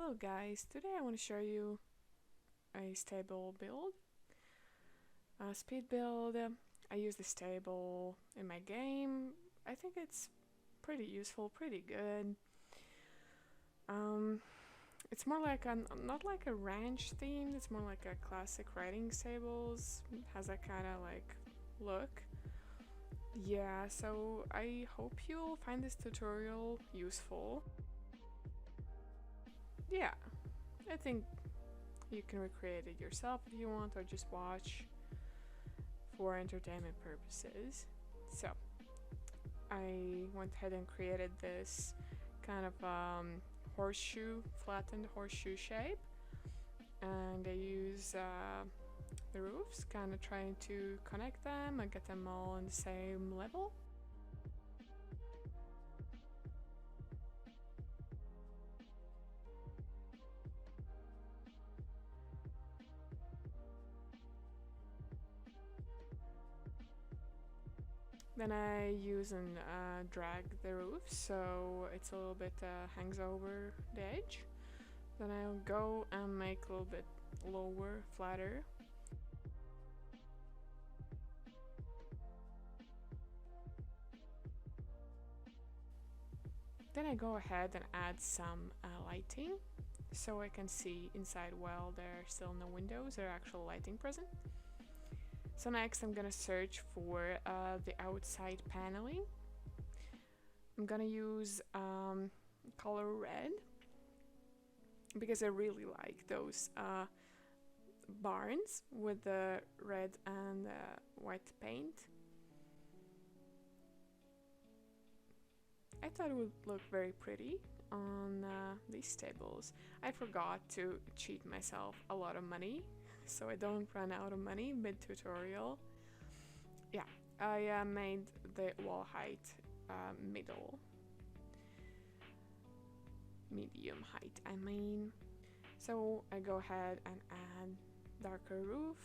Hello guys, today I want to show you a stable build, a speed build. I use this stable in my game. I think it's pretty useful, pretty good. It's more like not like a ranch theme, it's more like a classic riding stables, has that kind of like look. Yeah, so I hope you'll find this tutorial useful. Yeah, I think you can recreate it yourself if you want, or just watch for entertainment purposes. So I went ahead and created this kind of horseshoe, flattened horseshoe shape, and I use the roofs, kind of trying to connect them and get them all on the same level. Then I use and drag the roof so it's a little bit hangs over the edge. Then I'll go and make a little bit lower, flatter. Then I go ahead and add some lighting so I can see inside while there are still no windows, there are actual lighting present. So next I'm gonna search for the outside paneling. I'm gonna use color red because I really like those barns with the red and white paint. I thought it would look very pretty on these tables. I forgot to cheat myself a lot of money so I don't run out of money mid-tutorial. Yeah, I made the wall height medium height, I mean. So I go ahead and add darker roof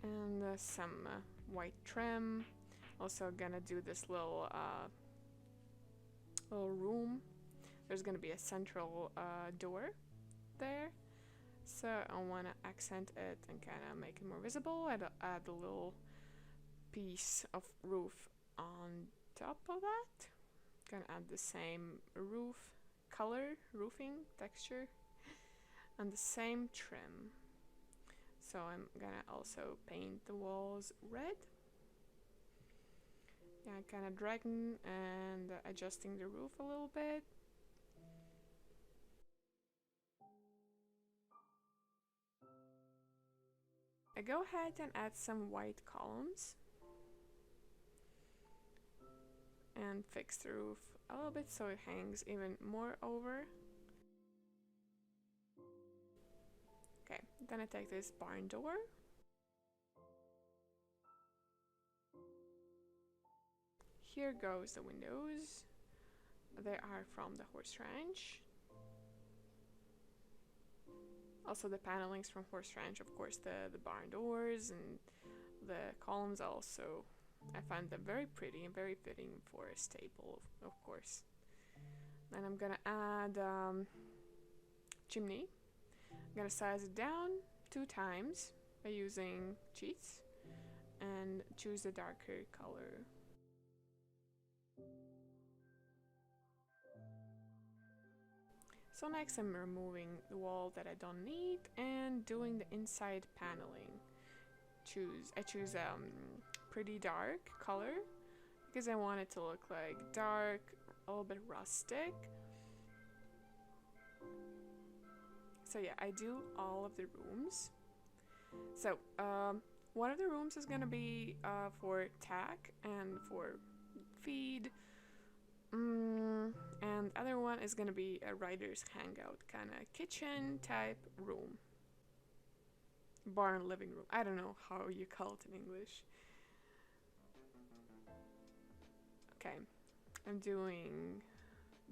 and some white trim. Also gonna do this little room. There's gonna be a central door there, so I want to accent it and kind of make it more visible. I'd add a little piece of roof on top of that. Gonna add the same roof color, roofing texture, and the same trim. So I'm gonna also paint the walls red. Yeah, kind of dragging and adjusting the roof a little bit. I go ahead and add some white columns and fix the roof a little bit so it hangs even more over. Okay, then I take this barn door. Here goes the windows. They are from the horse ranch. Also the panelings from horse ranch, of course, the barn doors and the columns also. I find them very pretty and very fitting for a stable, of course. Then I'm gonna add chimney. I'm gonna size it down 2 times by using cheats and choose a darker color. So next I'm removing the wall that I don't need and doing the inside paneling. I choose pretty dark color because I want it to look like dark, a little bit rustic. So yeah, I do all of the rooms. So one of the rooms is gonna be for tack and for feed. And the other one is gonna be a rider's hangout, kind of kitchen type room. Barn living room. I don't know how you call it in English. Okay, I'm doing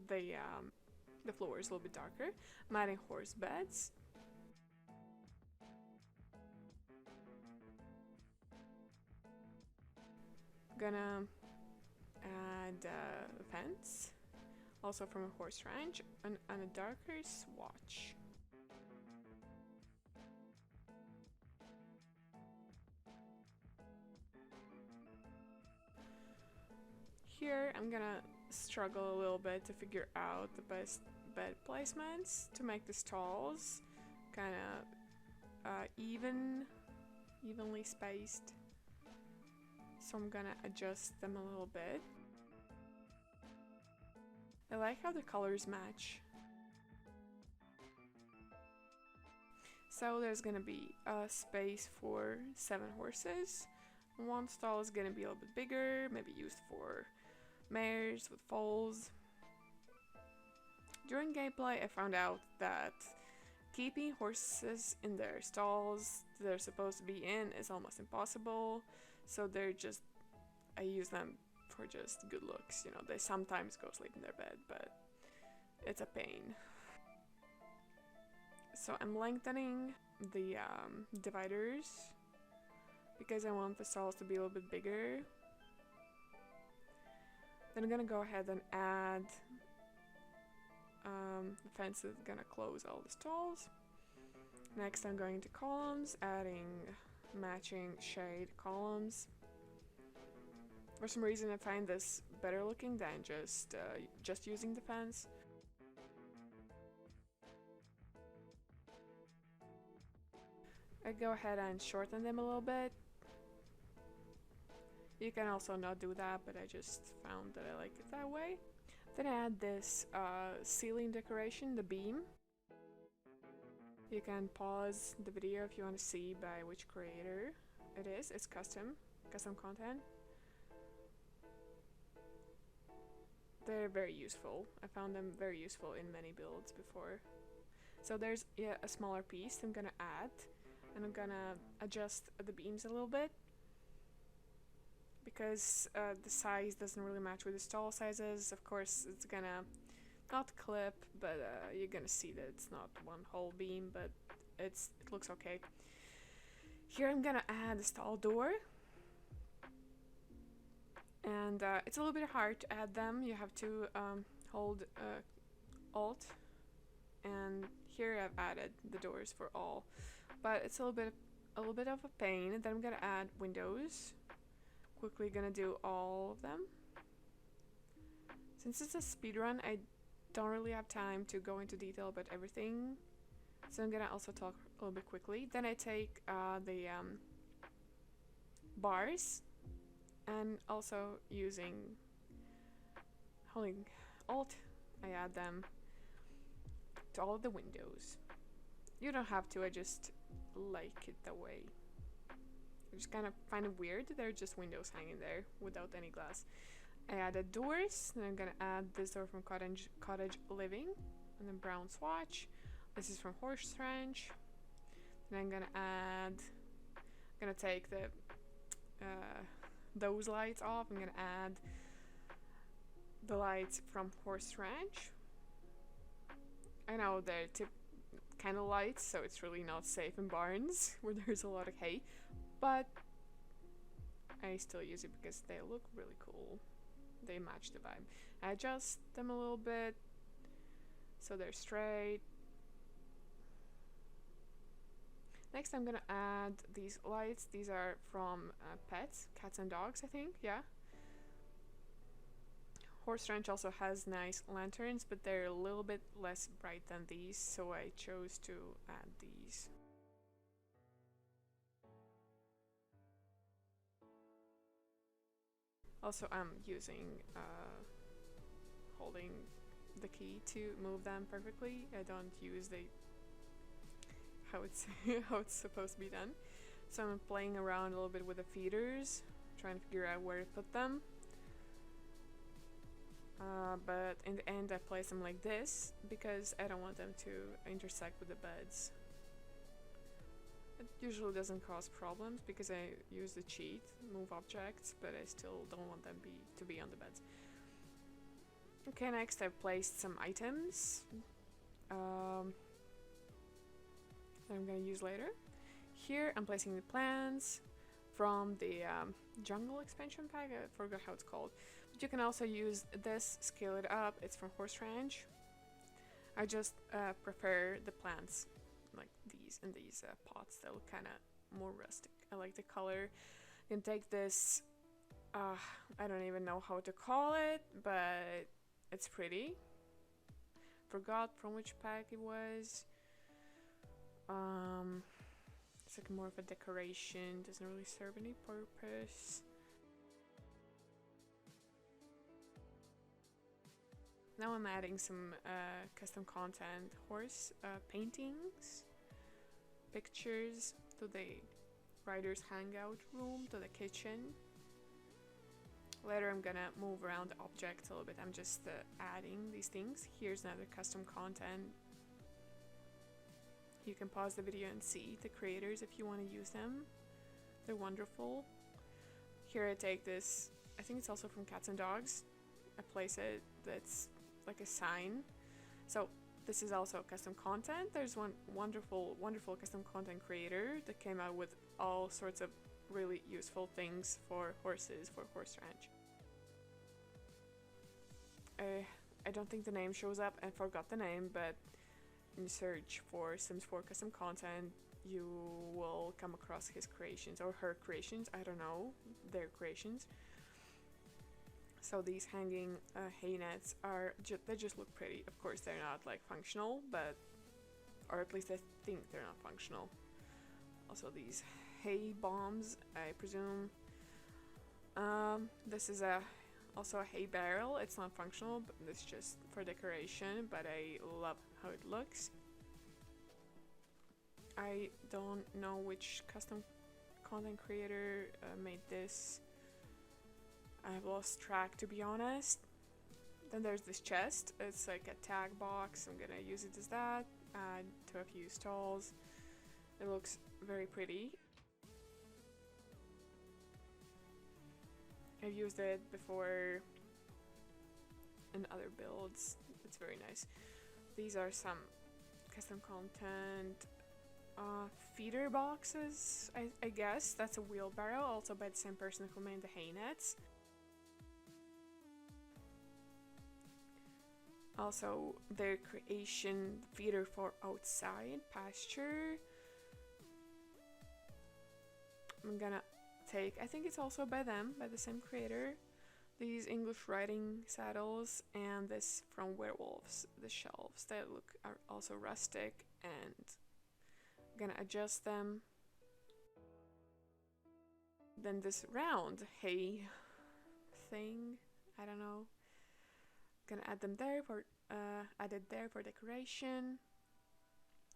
the floors a little bit darker. I'm adding horse beds. Gonna add a fence also from a horse ranch, and a darker swatch. Here I'm gonna struggle a little bit to figure out the best bed placements to make the stalls kind of evenly spaced. So I'm gonna adjust them a little bit. I like how the colors match. So there's gonna be a space for 7 horses. One stall is gonna be a little bit bigger, maybe used for mares with foals. During gameplay, I found out that keeping horses in their stalls they're supposed to be in is almost impossible, so I use them for just good looks, you know. They sometimes go sleep in their bed, but it's a pain. So I'm lengthening the dividers because I want the stalls to be a little bit bigger. Then I'm gonna go ahead and add the fence is gonna close all the stalls. Next I'm going to columns, adding matching shade columns. For some reason I find this better looking than just using the fence. I go ahead and shorten them a little bit. You can also not do that, but I just found that I like it that way. Then I add this ceiling decoration, the beam. You can pause the video if you want to see by which creator it is. It's custom content. They're very useful. I found them very useful in many builds before. So there's a smaller piece I'm gonna add, and I'm gonna adjust the beams a little bit because the size doesn't really match with the stall sizes. Of course, it's gonna not clip, but you're gonna see that it's not one whole beam, but it looks okay. Here I'm gonna add a stall door, and it's a little bit hard to add them. You have to hold Alt, and here I've added the doors for all, but it's a little bit of a pain. And then I'm gonna add windows. Quickly gonna do all of them. Since it's a speedrun, I don't really have time to go into detail about everything, so I'm gonna also talk a little bit quickly. Then I take the bars, and also holding Alt, I add them to all of the windows. You don't have to, I just like it that way. I just kind of find it weird. They're just windows hanging there without any glass. I added doors, and I'm gonna add this door from Cottage Living, and then brown swatch. This is from Horse Ranch. Then I'm gonna take the those lights off. I'm gonna add the lights from Horse Ranch. I know they're kind of lights, so it's really not safe in barns where there's a lot of hay, but I still use it because they look really cool. They match the vibe. I adjust them a little bit so they're straight. Next I'm gonna add these lights. These are from pets, cats and dogs, I think, yeah. Horse Ranch also has nice lanterns, but they're a little bit less bright than these, so I chose to add these. Also, I'm holding the key to move them perfectly. I don't use how it's supposed to be done. So I'm playing around a little bit with the feeders, trying to figure out where to put them. But in the end I place them like this because I don't want them to intersect with the beds. It usually doesn't cause problems because I use the cheat, move objects, but I still don't want them to be on the beds. Okay, next I've placed some items that I'm gonna use later. Here I'm placing the plants from the jungle expansion pack. I forgot how it's called. You can also use this, scale it up. It's from Horse Ranch. I just prefer the plants like these in these pots. They look kind of more rustic. I like the color. You can take this, I don't even know how to call it, but it's pretty. Forgot from which pack it was. It's like more of a decoration. Doesn't really serve any purpose. Now I'm adding some custom content, horse paintings, pictures to the rider's hangout room, to the kitchen. Later I'm gonna move around the object a little bit. I'm just adding these things. Here's another custom content. You can pause the video and see the creators if you want to use them. They're wonderful. Here I take this, I think it's also from Cats and Dogs. I place it, that's like a sign. So this is also custom content. There's one wonderful custom content creator that came out with all sorts of really useful things for horses, for horse ranch. I don't think the name shows up, I forgot the name, but in you search for Sims 4 custom content, you will come across his creations or her creations, I don't know, their creations. So these hanging hay nets are they just look pretty. Of course they're not like functional, but or at least I think they're not functional. Also these hay bombs, I presume. This is also a hay barrel. It's not functional, but it's just for decoration, but I love how it looks. I don't know which custom content creator made this. I've lost track, to be honest. Then there's this chest. It's like a tag box. I'm gonna use it as that. Add to a few stalls. It looks very pretty. I've used it before in other builds. It's very nice. These are some custom content feeder boxes, I guess. That's a wheelbarrow, also by the same person who made the hay nets. Also, their creation feeder for outside pasture. I'm gonna take, I think it's also by them, by the same creator, these English riding saddles, and this from Werewolves, the shelves that are also rustic, and I'm gonna adjust them. Then this round hay thing, I don't know. Gonna add them there for added there for decoration.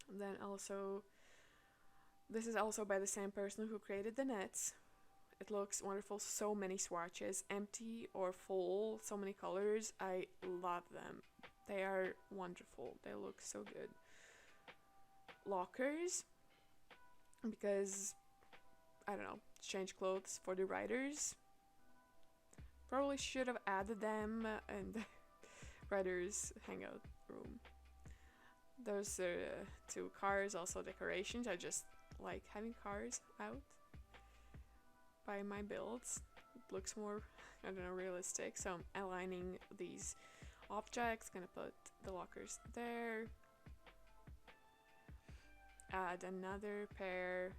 And then also this is also by the same person who created the nets. It looks wonderful. So many swatches, empty or full, so many colors. I love them. They are wonderful. They look so good. Lockers, because I don't know, change clothes for the riders. Probably should have added them in the riders hangout room. Those are two cars, also decorations. I just like having cars out by my builds. It looks more, I don't know, realistic. So I'm aligning these objects, gonna put the lockers there. Add another pair.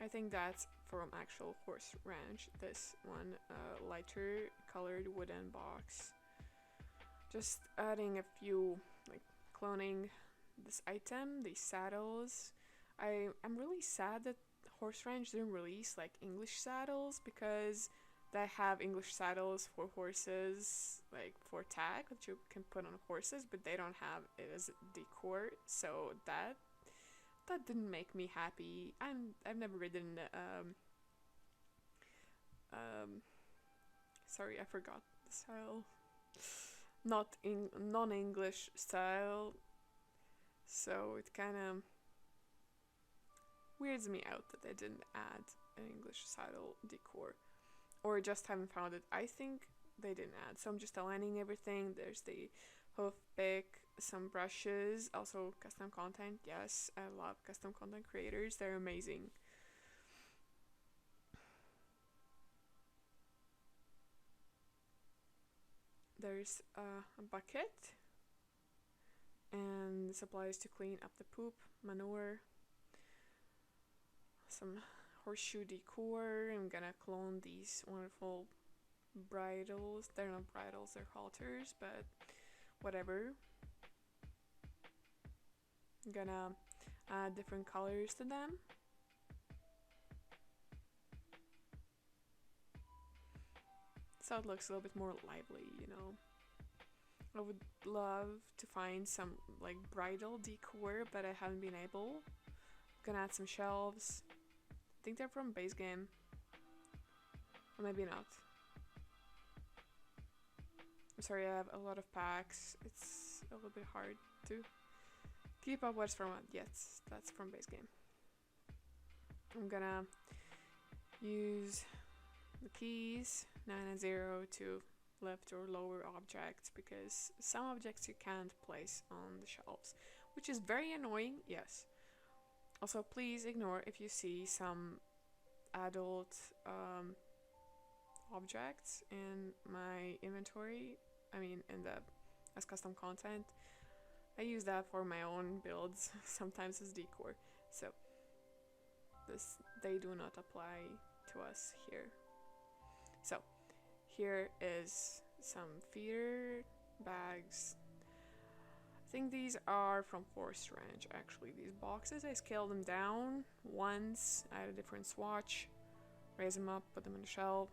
I think that's from actual horse ranch. This one, lighter colored wooden box. Just adding a few, like cloning this item, these saddles. I'm really sad that horse ranch didn't release like English saddles, because they have English saddles for horses, like for tag that you can put on horses, but they don't have it as decor. So that didn't make me happy. I've never ridden sorry, I forgot the style. Not in non-English style. So it kind of weirds me out that they didn't add an English saddle decor, or just haven't found it. I think they didn't add. So I'm just aligning everything. There's the hoof pick, some brushes, also custom content. Yes, I love custom content creators. They're amazing. there's a bucket and supplies to clean up the poop, manure, some horseshoe decor. I'm gonna clone these wonderful bridles. They're not bridles, they're halters, but whatever. I'm gonna add different colors to them. So it looks a little bit more lively, you know. I would love to find some like bridal decor, but I haven't been able. I'm gonna add some shelves. I think they're from base game. Or maybe not. I'm sorry, I have a lot of packs. It's a little bit hard to keep up what's from what. Yes, that's from base game. I'm gonna use the keys 9 and 0 to lift or lower objects, because some objects you can't place on the shelves, which is very annoying, yes. Also, please ignore if you see some adult objects in my inventory. I mean, in the as custom content. I use that for my own builds, sometimes as decor. So they do not apply to us here. So here is some feeder bags. I think these are from Horse Ranch, actually. These boxes, I scaled them down once. I had a different swatch. Raise them up, put them on the shelf.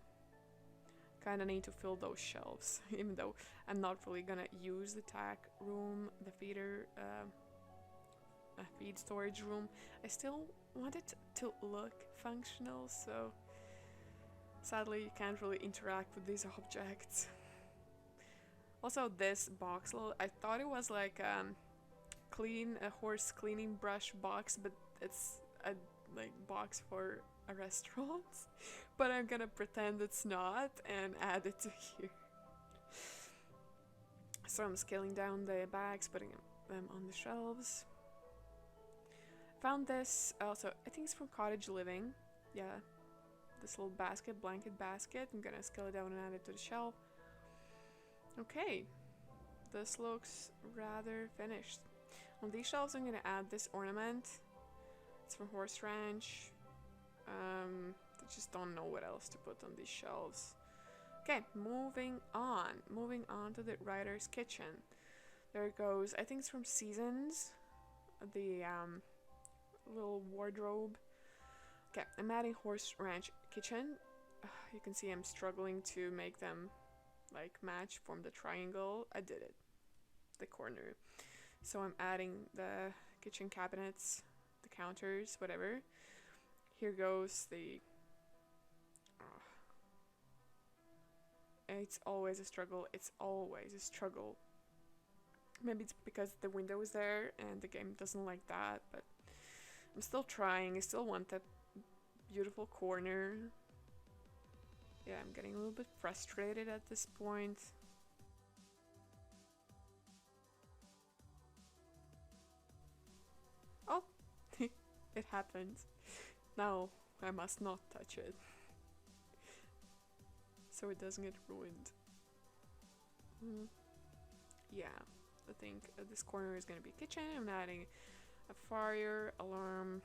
Kinda need to fill those shelves, even though I'm not really gonna use the tack room, the feeder, feed storage room. I still want it to look functional, so sadly you can't really interact with these objects. Also, this box, I thought it was like a horse cleaning brush box, but it's a like box for a restaurant. But I'm gonna pretend it's not and add it to here. So I'm scaling down the bags, putting them on the shelves. Found this also, I think it's from Cottage Living. Yeah, this little basket, blanket basket. I'm gonna scale it down and add it to the shelf. Okay, this looks rather finished. On these shelves I'm gonna add this ornament. It's from Horse Ranch. I just don't know what else to put on these shelves. Okay, moving on to the writer's kitchen. There it goes. I think it's from Seasons, the little wardrobe. Okay, I'm adding Horse Ranch kitchen. You can see I'm struggling to make them like match, form the triangle. I did it, the corner. So I'm adding the kitchen cabinets, the counters, whatever. Here goes the it's always a struggle. It's always a struggle. Maybe it's because the window is there and the game doesn't like that, but I'm still trying. I still want that beautiful corner. Yeah, I'm getting a little bit frustrated at this point. Oh, it happened. Now I must not touch it, so it doesn't get ruined. Yeah, I think this corner is gonna be kitchen. I'm adding a fire alarm.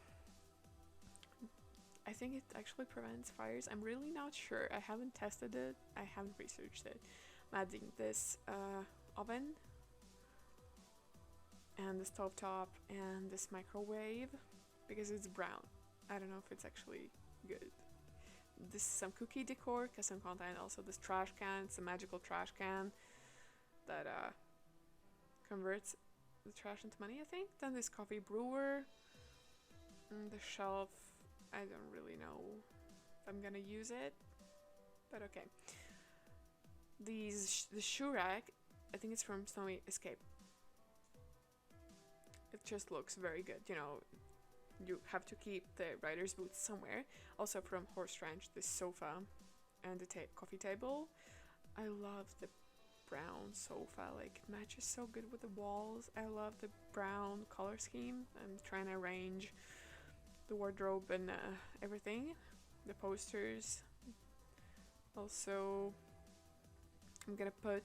I think it actually prevents fires. I'm really not sure. I haven't tested it. I haven't researched it. I'm adding this oven and the stovetop and this microwave because it's brown. I don't know if it's actually good. This is some cookie decor, custom content. Also this trash can. It's a magical trash can that converts the trash into money, I think. Then this coffee brewer. And the shelf, I don't really know if I'm gonna use it, but okay. The shoe rack, I think it's from Snowy Escape. It just looks very good, you know. You have to keep the rider's boots somewhere. Also from Horse Ranch, this sofa and the coffee table. I love the brown sofa, like it matches so good with the walls. I love the brown color scheme. I'm trying to arrange the wardrobe and everything. The posters. Also, I'm gonna put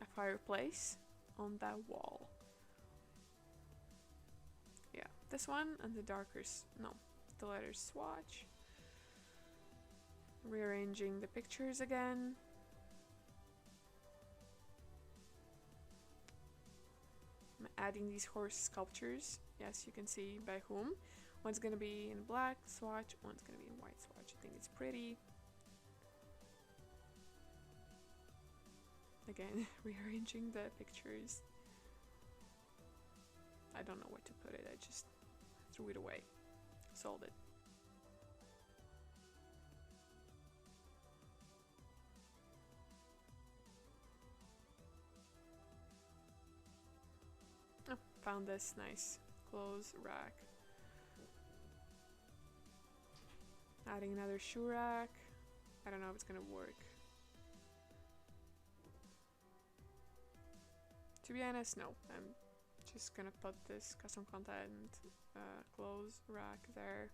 a fireplace on that wall. Yeah, this one and the darker, no, the letter swatch. Rearranging the pictures again. I'm adding these horse sculptures. Yes, you can see by whom. One's gonna be in black swatch, one's gonna be in white swatch. I think it's pretty. Again, rearranging the pictures. I don't know where to put it, I just threw it away. Sold it. Oh, found this nice clothes rack. Adding another shoe rack. I don't know if it's gonna work. To be honest, no. I'm just gonna put this custom content clothes rack there.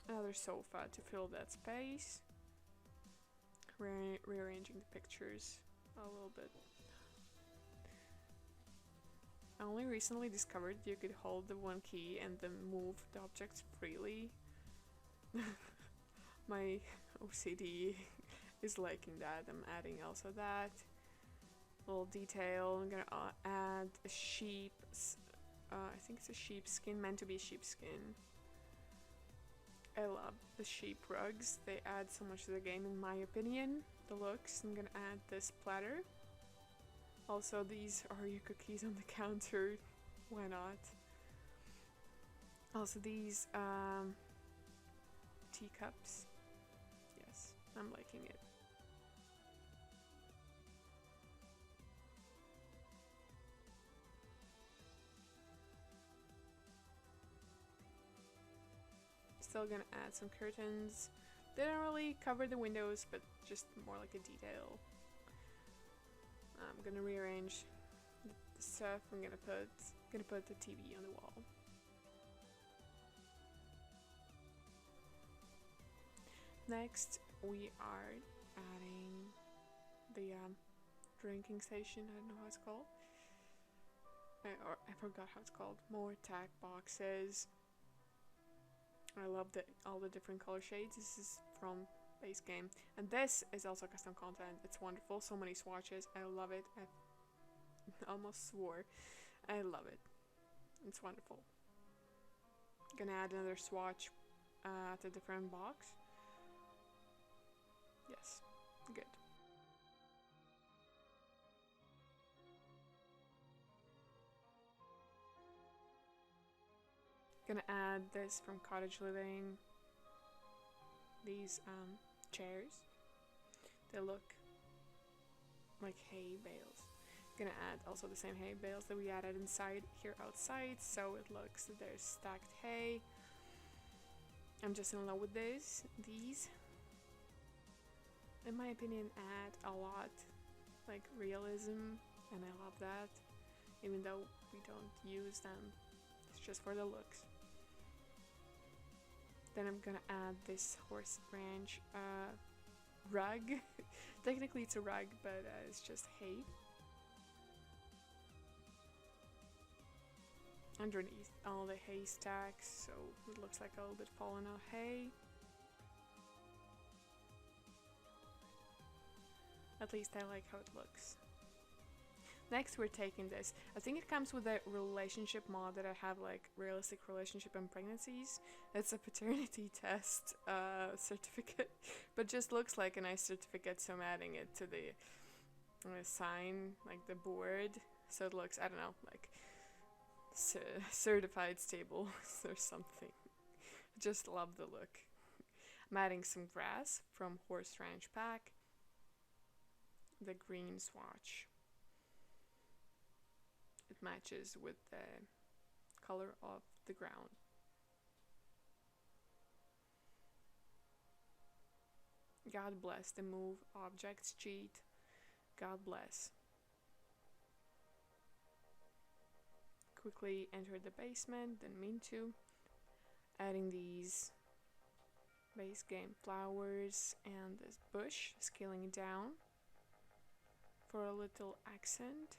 Another sofa to fill that space. Rearranging the pictures a little bit. I only recently discovered you could hold the one key and then move the objects freely. My OCD is liking that. I'm adding also that little detail. I'm gonna add a sheep. I think it's a sheep skin, meant to be sheep skin. I love the sheep rugs. They add so much to the game, in my opinion. The looks. I'm gonna add this platter. Also, these are your cookies on the counter. Why not? Also, these teacups. Yes, I'm liking it. Still gonna add some curtains. They don't really cover the windows, but just more like a detail. I'm gonna rearrange the stuff. I'm gonna put the TV on the wall. Next, we are adding the drinking station. I don't know how it's called. I forgot how it's called. More tack boxes. I love all the different color shades. This is from base game, and this is also custom content. It's wonderful. So many swatches. I love it. I almost swore. I love it. It's wonderful. Gonna add another swatch at a different box. Yes, good. Gonna add this from Cottage Living. These chairs. They look like hay bales. Gonna add also the same hay bales that we added inside here outside, so it looks that there's stacked hay. I'm just in love with these. In my opinion, add a lot like realism, and I love that. Even though we don't use them, it's just for the looks. Then I'm gonna add this horse ranch rug. Technically it's a rug, but it's just hay. Underneath all the hay stacks, so it looks like a little bit fallen out hay. At least I like how it looks. Next, we're taking this. I think it comes with a relationship mod that I have, like realistic relationship and pregnancies. It's a paternity test certificate, but just looks like a nice certificate, so I'm adding it to the sign, like the board. So it looks, I don't know, like certified stable or something. Just love the look. I'm adding some grass from Horse Ranch pack. The green swatch. It matches with the color of the ground. God bless the move objects cheat. God bless. Quickly enter the basement, then mean to. Adding these base game flowers and this bush scaling down for a little accent.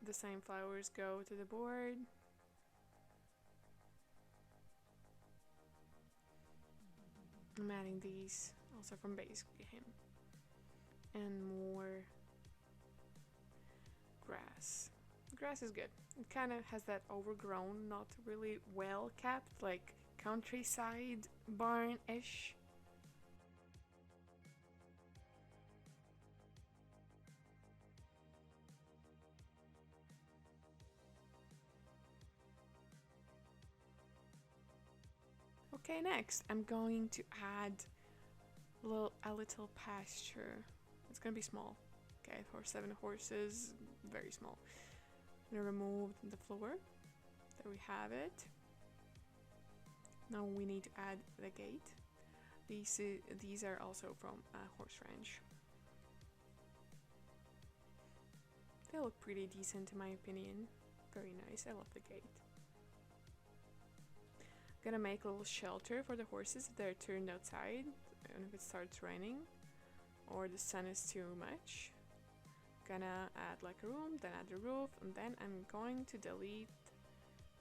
The same flowers go to the board. I'm adding these also from base game. And more grass. Grass is good. It kind of has that overgrown, not really well kept, like countryside barn-ish. Okay, next I'm going to add a little pasture. It's gonna be small. Okay, for 7 horses, very small. I'm gonna remove the floor. There we have it. Now we need to add the gate. These are also from Horse Ranch. They look pretty decent in my opinion. Very nice. I love the gate. Gonna make a little shelter for the horses if they're turned outside and if it starts raining or the sun is too much. Gonna add like a room, then add the roof, and then I'm going to delete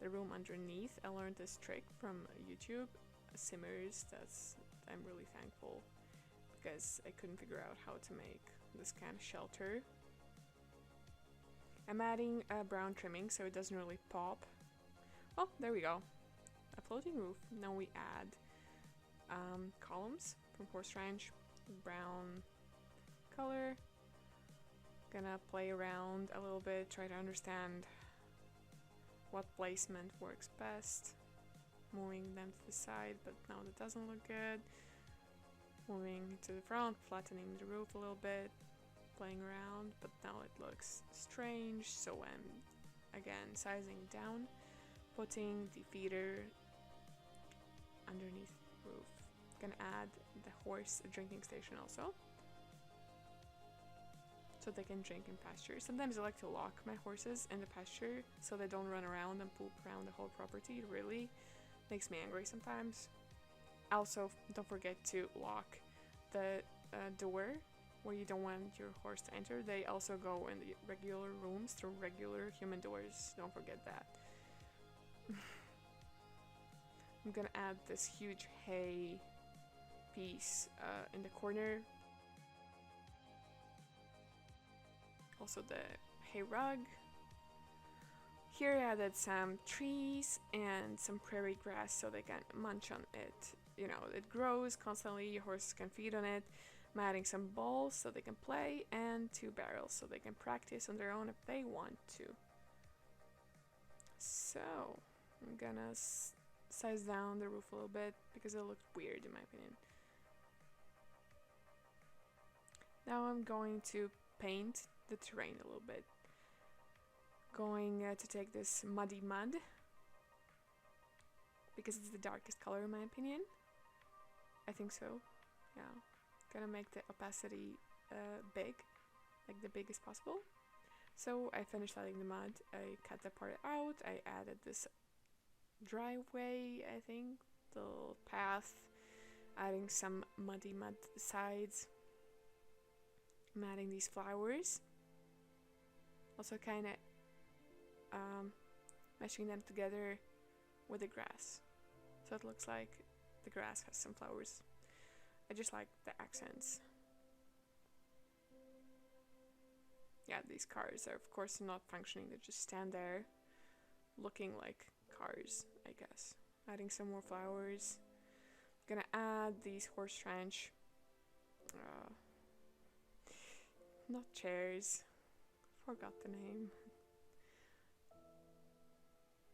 the room underneath. I learned this trick from YouTube, Simmers. I'm really thankful because I couldn't figure out how to make this kind of shelter. I'm adding brown trimming so it doesn't really pop. Oh, there we go. A floating roof. Now we add columns from Horse Ranch, brown color. Gonna play around a little bit, try to understand what placement works best. Moving them to the side, but now that doesn't look good. Moving to the front, flattening the roof a little bit, playing around, but now it looks strange, so I'm again sizing down, putting the feeder underneath the roof. Gonna add the horse drinking station also, so they can drink in pasture. Sometimes I like to lock my horses in the pasture so they don't run around and poop around the whole property. It really makes me angry sometimes. Also, don't forget to lock the door where you don't want your horse to enter. They also go in the regular rooms through regular human doors. Don't forget that. I'm gonna add this huge hay piece in the corner. Also the hay rug. Here I added some trees and some prairie grass so they can munch on it. You know, it grows constantly, your horses can feed on it. I'm adding some balls so they can play and 2 barrels so they can practice on their own if they want to. So, I'm gonna size down the roof a little bit because it looked weird in my opinion. Now I'm going to paint the terrain a little bit. Going to take this muddy mud because it's the darkest color in my opinion. I think so. Yeah. Gonna make the opacity big, like the biggest possible. So I finished adding the mud. I cut that part out. I added this driveway, I think, the little path, adding some muddy mud sides. I'm adding these flowers. Also kind of meshing them together with the grass. So it looks like the grass has some flowers. I just like the accents. Yeah, these cars are of course not functioning. They just stand there looking like cars, I guess. Adding some more flowers. Gonna add these horse ranch. Not chairs. Forgot the name.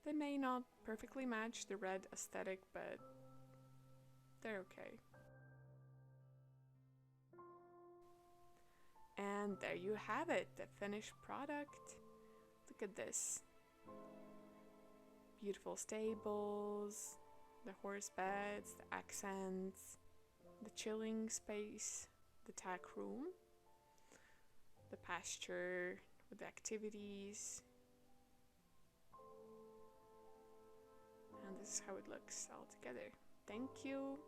They may not perfectly match the red aesthetic, but they're okay. And there you have it, the finished product. Look at this. Beautiful stables, the horse beds, the accents, the chilling space, the tack room, the pasture with the activities. And this is how it looks all together. Thank you.